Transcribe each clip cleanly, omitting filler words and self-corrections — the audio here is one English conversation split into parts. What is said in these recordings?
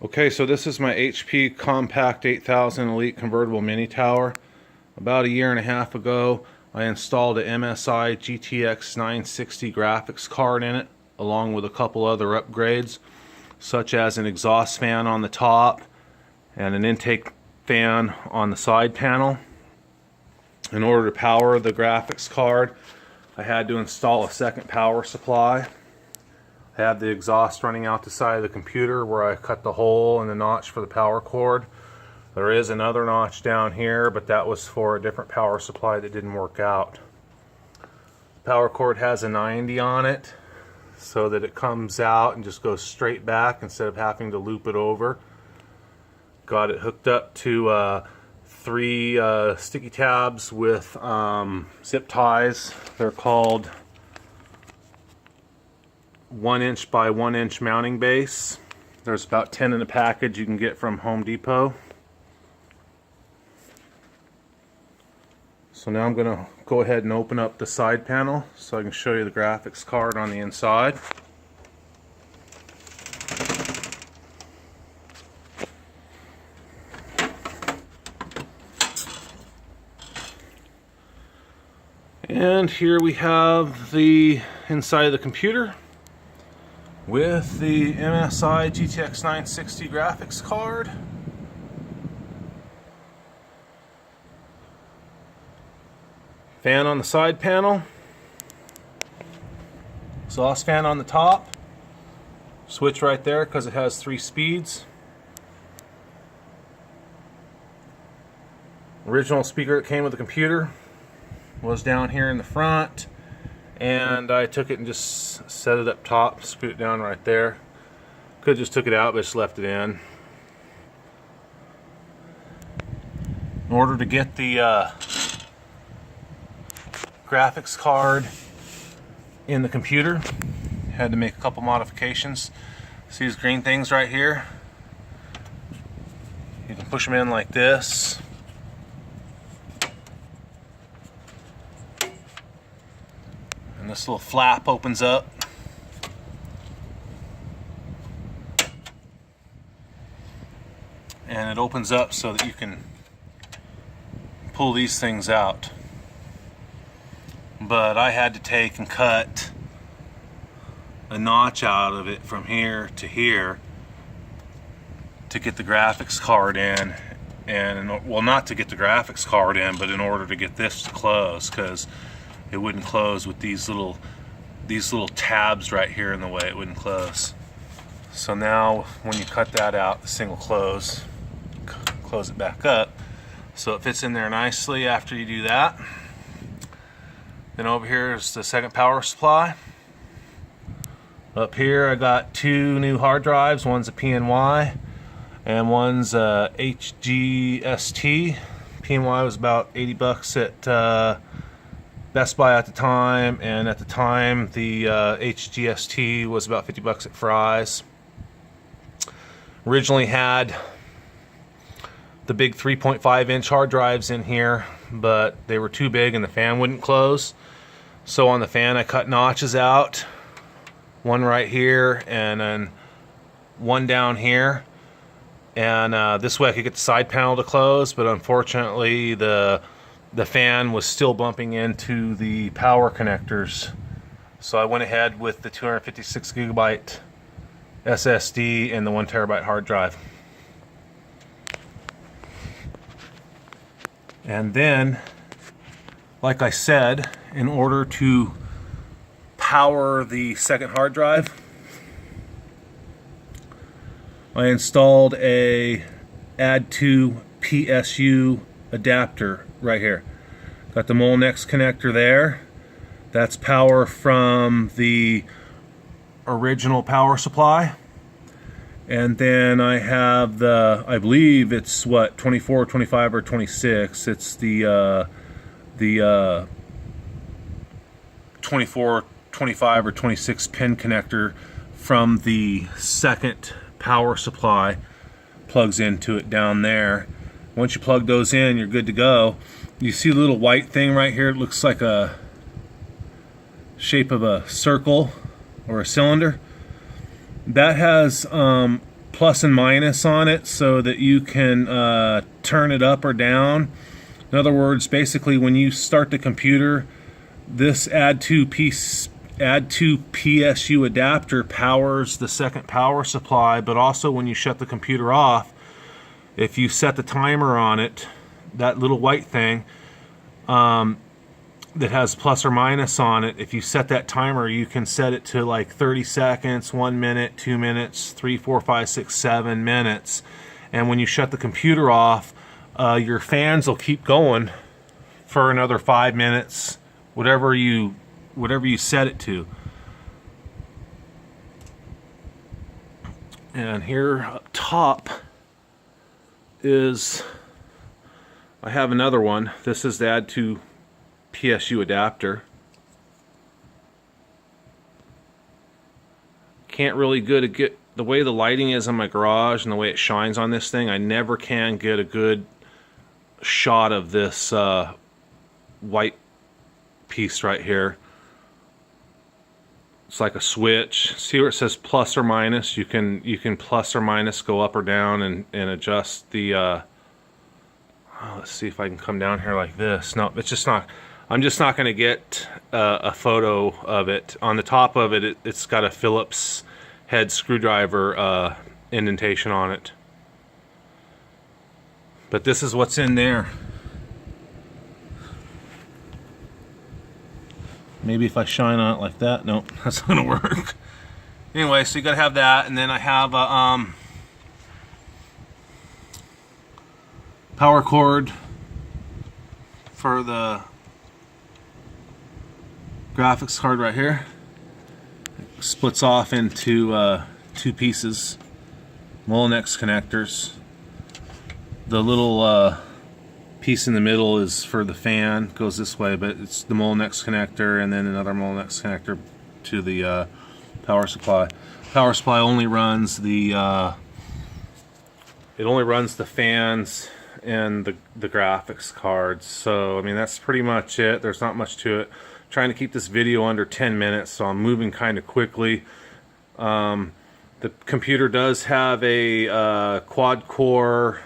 Okay, so this is my HP Compaq 8000 Elite Convertible Mini Tower. About a year and a half ago, I installed a MSI GTX 960 graphics card in it, along with a couple other upgrades, such as an exhaust fan on the top and an intake fan on the side panel. In order to power the graphics card, I had to install a second power supply. I have the exhaust running out the side of the computer where I cut the hole in the notch for the power cord. There is another notch down here, but that was for a different power supply that didn't work out. Power cord has a 90 on it so that it comes out and just goes straight back instead of having to loop it over. Got it hooked up to 3 sticky tabs with zip ties. They're called 1" by 1" mounting base. There's about 10 in a package you can get from Home Depot. So now I'm going to go ahead and open up the side panel so I can show you the graphics card on the inside. And here we have the inside of the computer with the MSI GTX 960 graphics card. Fan on the side panel. Exhaust fan on the top. Switch right there because it has 3 speeds. Original speaker that came with the computer was down here in the front, and I took it and just set it up top, screwed it down right there. Could have just took it out, but just left it in. In order to get the graphics card in the computer, had to make a couple modifications. See these green things right here? You can push them in like this. And this little flap opens up. And it opens up so that you can pull these things out. But I had to take and cut a notch out of it from here to here to get the graphics card in. And, well, not to get the graphics card in, but in order to get this to close, because it wouldn't close with these little tabs right here in the way. It wouldn't close. So now when you cut that out, the thing will close it back up so it fits in there nicely after you do that. Then over here is the second power supply. Up here I got 2 new hard drives. One's a PNY and one's a HGST. PNY was about 80 bucks at Best Buy at the time, and at the time the HGST was about 50 bucks at Fry's. Originally had the big 3.5" hard drives in here, but they were too big and the fan wouldn't close. So on the fan I cut notches out, one right here and then one down here, and this way I could get the side panel to close, but unfortunately the fan was still bumping into the power connectors. So I went ahead with the 256 gigabyte SSD and the 1 terabyte hard drive. And then, like I said, in order to power the second hard drive, I installed a add to PSU adapter right here. Got the Molex connector there. That's power from the original power supply. And then I have the, I believe it's what, 24, 25, or 26. It's the 24, 25, or 26 pin connector from the second power supply. Plugs into it down there. Once you plug those in, you're good to go. You see the little white thing right here? It looks like a shape of a circle or a cylinder. That has plus and minus on it so that you can turn it up or down. In other words, basically when you start the computer, this add to PSU adapter powers the second power supply, but also when you shut the computer off, if you set the timer on it, that little white thing that has plus or minus on it, if you set that timer, you can set it to like 30 seconds, 1 minute, 2 minutes, 3, 4, 5, 6, 7 minutes. And when you shut the computer off, your fans will keep going for another 5 minutes, whatever you set it to. And here up top is, I have another one. This is the add to PSU adapter. Can't really get the way the lighting is in my garage and the way it shines on this thing, I never can get a good shot of this white piece right here. It's like a switch. See where it says plus or minus? You can plus or minus, go up or down, and adjust the let's see if I can come down here like this. No, it's just not. I'm just not going to get a photo of it. On the top of it, it's got a Phillips head screwdriver indentation on it. But this is what's in there. Maybe if I shine on it like that. Nope, that's not going to work. Anyway, so you got to have that, and then I have a power cord for the graphics card right here. It splits off into 2 pieces, Molenex connectors. The little piece in the middle is for the fan, goes this way, but it's the Molenex connector, and then another Molenex connector to the power supply. Power supply only runs the it only runs the fans and the graphics cards. So I mean, that's pretty much it. There's not much to it. I'm trying to keep this video under 10 minutes, so I'm moving kind of quickly. The computer does have a quad core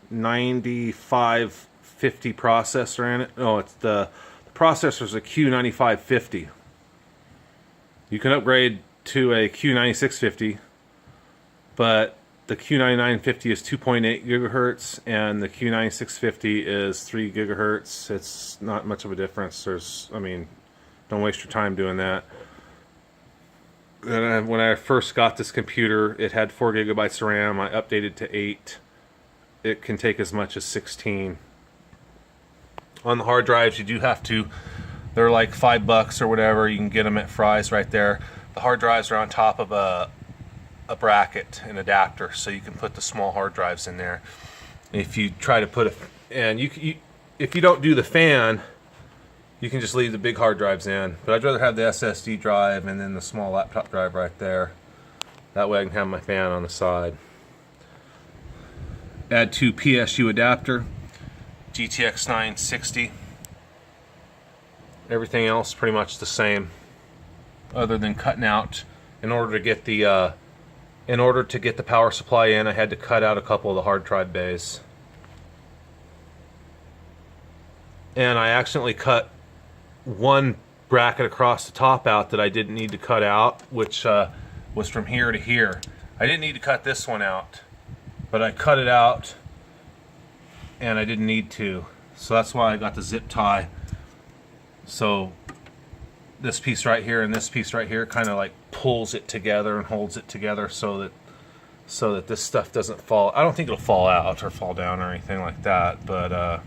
9550 processor in it. No, it's the processor's a Q9550. You can upgrade to a Q9650, but the Q9950 is 2.8 gigahertz and the Q9650 is 3 gigahertz. It's not much of a difference. I mean, don't waste your time doing that. And when I first got this computer, it had 4 gigabytes of RAM. I updated to 8. It can take as much as 16. On the hard drives, you do have to, they're like $5 or whatever. You can get them at Fry's right there. The hard drives are on top of a bracket, an adapter, so you can put the small hard drives in there. If you try to put if you don't do the fan, you can just leave the big hard drives in. But I'd rather have the SSD drive and then the small laptop drive right there. That way I can have my fan on the side. Add to PSU adapter, GTX 960. Everything else pretty much the same, other than cutting out, in order to get the power supply in, I had to cut out a couple of the hard drive bays. And I accidentally cut one bracket across the top out that I didn't need to cut out, which was from here to here. I didn't need to cut this one out, but I cut it out and I didn't need to. So that's why I got the zip tie. So this piece right here and this piece right here kind of like pulls it together and holds it together so that this stuff doesn't fall. I don't think it'll fall out or fall down or anything like that, but I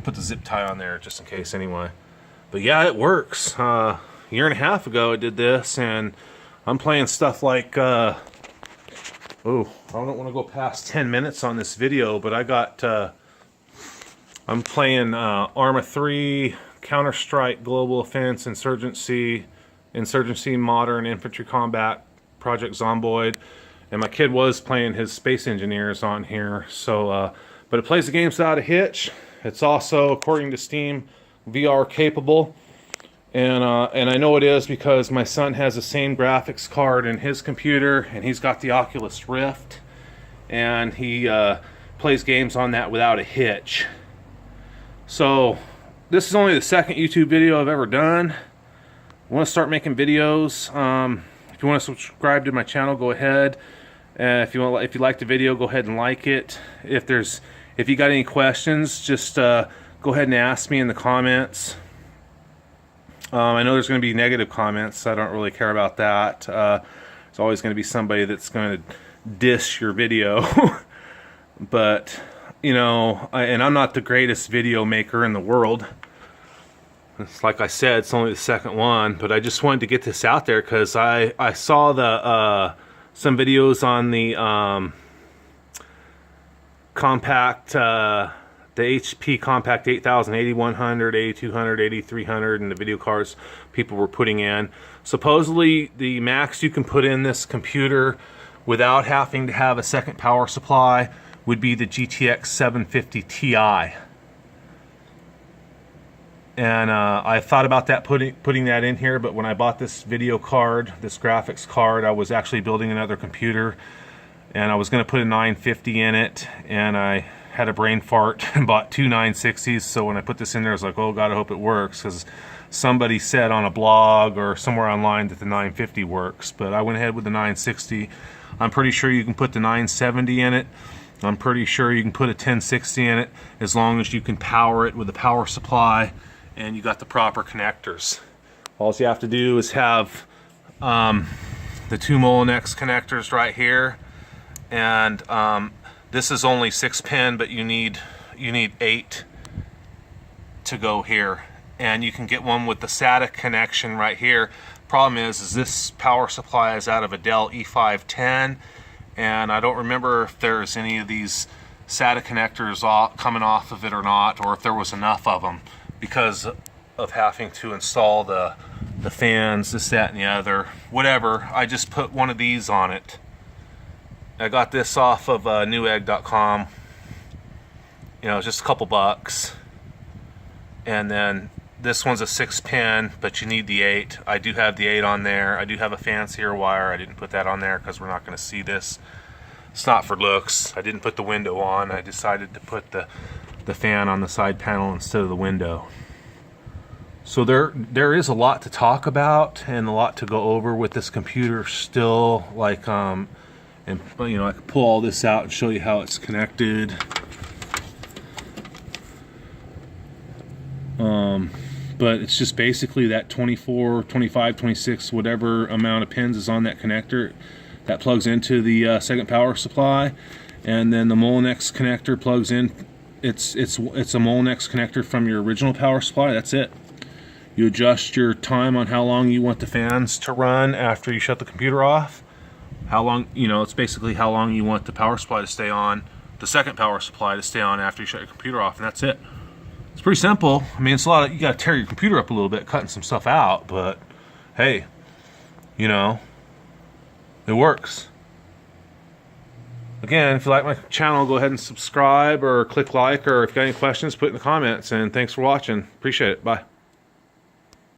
put the zip tie on there just in case anyway. But yeah, it works. A year and a half ago I did this, and I'm playing stuff like I don't want to go past 10 minutes on this video, but I'm playing Arma 3, Counter-Strike, Global Offense, Insurgency, Modern, Infantry Combat, Project Zomboid, and my kid was playing his Space Engineers on here. So, but it plays the games without a hitch. It's also, according to Steam, VR capable, and I know it is because my son has the same graphics card in his computer, and he's got the Oculus Rift, and he plays games on that without a hitch. So this is only the second YouTube video I've ever done. I want to start making videos. If you want to subscribe to my channel, go ahead. If you like the video, go ahead and like it. If you got any questions, just go ahead and ask me in the comments. I know there's going to be negative comments. I don't really care about that. There's always going to be somebody that's going to diss your video. But, you know, and I'm not the greatest video maker in the world. It's like I said, it's only the second one, but I just wanted to get this out there because I saw the some videos on the Compaq, the HP Compaq 8000, 8100, 8200, 8300, and the video cards people were putting in. Supposedly, the max you can put in this computer without having to have a second power supply would be the GTX 750 Ti. And I thought about that putting that in here, but when I bought this video card, this graphics card, I was actually building another computer, and I was going to put a 950 in it, and I had a brain fart and bought two 960s. So when I put this in there, I was like, oh God, I hope it works, because somebody said on a blog or somewhere online that the 950 works. But I went ahead with the 960. I'm pretty sure you can put the 970 in it. I'm pretty sure you can put a 1060 in it, as long as you can power it with a power supply and you got the proper connectors. All you have to do is have the two Molenex connectors right here, and this is only 6-pin, but you need 8 to go here, and you can get one with the SATA connection right here. Problem is this power supply is out of a Dell E510, and I don't remember if there's any of these SATA connectors coming off of it or not, or if there was enough of them, because of having to install the fans, this, that, and the other, whatever. I just put one of these on it. I got this off of newegg.com. You know, just a couple bucks. And then this one's a 6-pin, but you need the 8. I do have the 8 on there. I do have a fancier wire. I didn't put that on there because we're not going to see this. It's not for looks. I didn't put the window on. I decided to put the fan on the side panel instead of the window. So there is a lot to talk about and a lot to go over with this computer still. Like and you know, I could pull all this out and show you how it's connected. But it's just basically that 24, 25, 26, whatever amount of pins is on that connector that plugs into the second power supply, and then the Molenex connector plugs in. It's a Molenex connector from your original power supply. That's it. You adjust your time on how long you want the fans to run after you shut the computer off. How long, you know, it's basically how long you want the power supply to stay on, the second power supply to stay on after you shut your computer off, and that's it. It's pretty simple. I mean, it's a lot of, you got to tear your computer up a little bit, cutting some stuff out, but hey, you know, it works. Again, if you like my channel, go ahead and subscribe or click like, or if you got any questions, put it in the comments, and thanks for watching. Appreciate it. Bye.